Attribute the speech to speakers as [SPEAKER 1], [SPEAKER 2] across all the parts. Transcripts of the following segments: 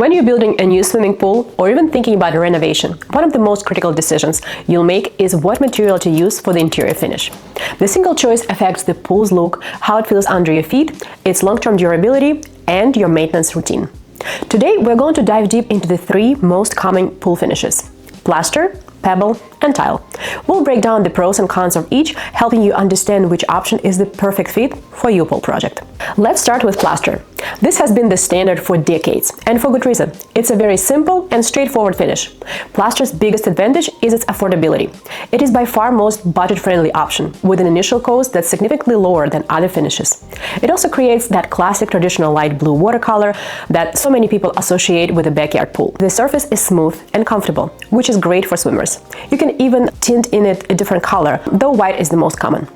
[SPEAKER 1] When you're building a new swimming pool or even thinking about a renovation, one of the most critical decisions you'll make is what material to use for the interior finish. The single choice affects the pool's look, how it feels under your feet, its long-term durability, and your maintenance routine. Today, we're going to dive deep into the three most common pool finishes: plaster, pebble, and tile. We'll break down the pros and cons of each, helping you understand which option is the perfect fit for your pool project. Let's start with plaster. This has been the standard for decades, and for good reason. It's a very simple and straightforward finish. Plaster's biggest advantage is its affordability. It is by far most budget-friendly option, with an initial cost that's significantly lower than other finishes. It also creates that classic traditional light blue watercolor that so many people associate with a backyard pool. The surface is smooth and comfortable, which is great for swimmers. You can even tint in it a different color, though white is the most common.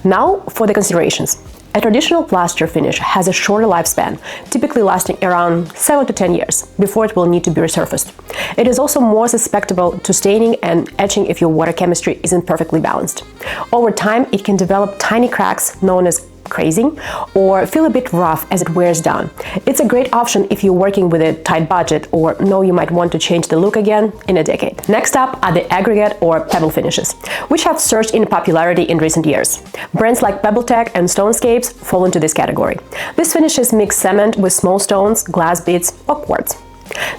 [SPEAKER 1] Now for the considerations. A traditional plaster finish has a shorter lifespan, typically lasting around 7 to 10 years, before it will need to be resurfaced. It is also more susceptible to staining and etching if your water chemistry isn't perfectly balanced. Over time, it can develop tiny cracks known as crazing, or feel a bit rough as it wears down. It's a great option if you're working with a tight budget or know you might want to change the look again in a decade. Next up are the aggregate or pebble finishes, which have surged in popularity in recent years. Brands like Pebble and Stonescapes fall into this category. These finishes mix cement with small stones, glass beads, or quartz.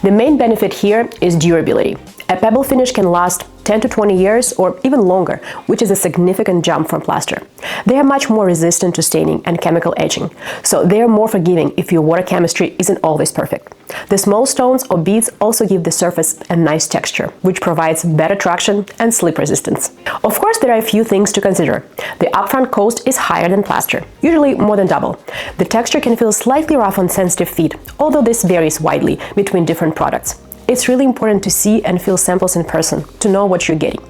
[SPEAKER 1] The main benefit here is durability. A pebble finish can last 10 to 20 years or even longer, which is a significant jump from plaster. They are much more resistant to staining and chemical etching, so they are more forgiving if your water chemistry isn't always perfect. The small stones or beads also give the surface a nice texture, which provides better traction and slip resistance. Of course, there are a few things to consider. The upfront cost is higher than plaster, usually more than double. The texture can feel slightly rough on sensitive feet, although this varies widely between different products. It's really important to see and feel samples in person to know what you're getting.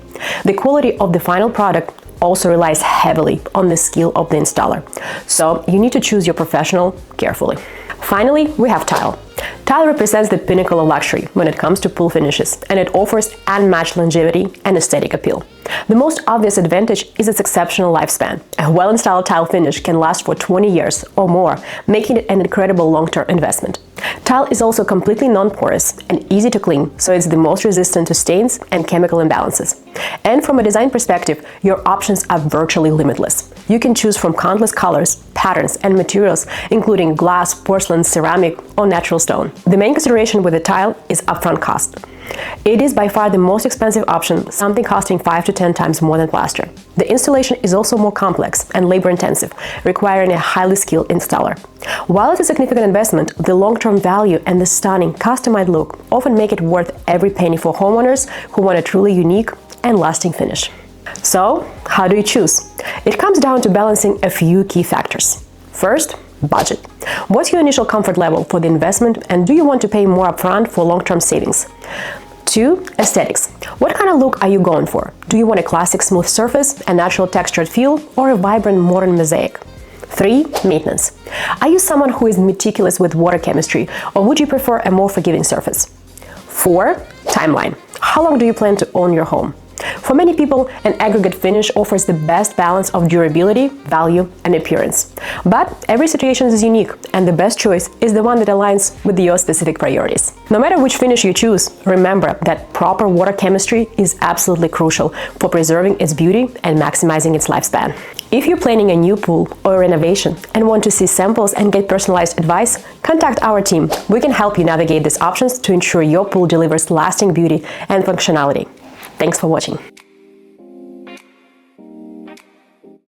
[SPEAKER 1] The quality of the final product also relies heavily on the skill of the installer, so you need to choose your professional carefully. Finally, we have tile. Tile represents the pinnacle of luxury when it comes to pool finishes, and it offers unmatched longevity and aesthetic appeal. The most obvious advantage is its exceptional lifespan. A well-installed tile finish can last for 20 years or more, making it an incredible long-term investment. Tile is also completely non-porous and easy to clean, so it's the most resistant to stains and chemical imbalances. And from a design perspective, your options are virtually limitless. You can choose from countless colors, patterns, and materials, including glass, porcelain, ceramic, or natural stone. The main consideration with the tile is upfront cost. It is by far the most expensive option, something costing 5 to 10 times more than plaster. The installation is also more complex and labor-intensive, requiring a highly skilled installer. While it's a significant investment, the long-term value and the stunning, customized look often make it worth every penny for homeowners who want a truly unique and lasting finish. So, how do you choose? It comes down to balancing a few key factors. First, budget. What's your initial comfort level for the investment, and do you want to pay more upfront for long-term savings? 2. Aesthetics. What kind of look are you going for? Do you want a classic smooth surface, a natural textured feel, or a vibrant modern mosaic? 3. Maintenance. Are you someone who is meticulous with water chemistry, or would you prefer a more forgiving surface? 4. Timeline. How long do you plan to own your home? For many people, an aggregate finish offers the best balance of durability, value, and appearance. But every situation is unique, and the best choice is the one that aligns with your specific priorities. No matter which finish you choose, remember that proper water chemistry is absolutely crucial for preserving its beauty and maximizing its lifespan. If you're planning a new pool or a renovation and want to see samples and get personalized advice, contact our team. We can help you navigate these options to ensure your pool delivers lasting beauty and functionality. Thanks for watching.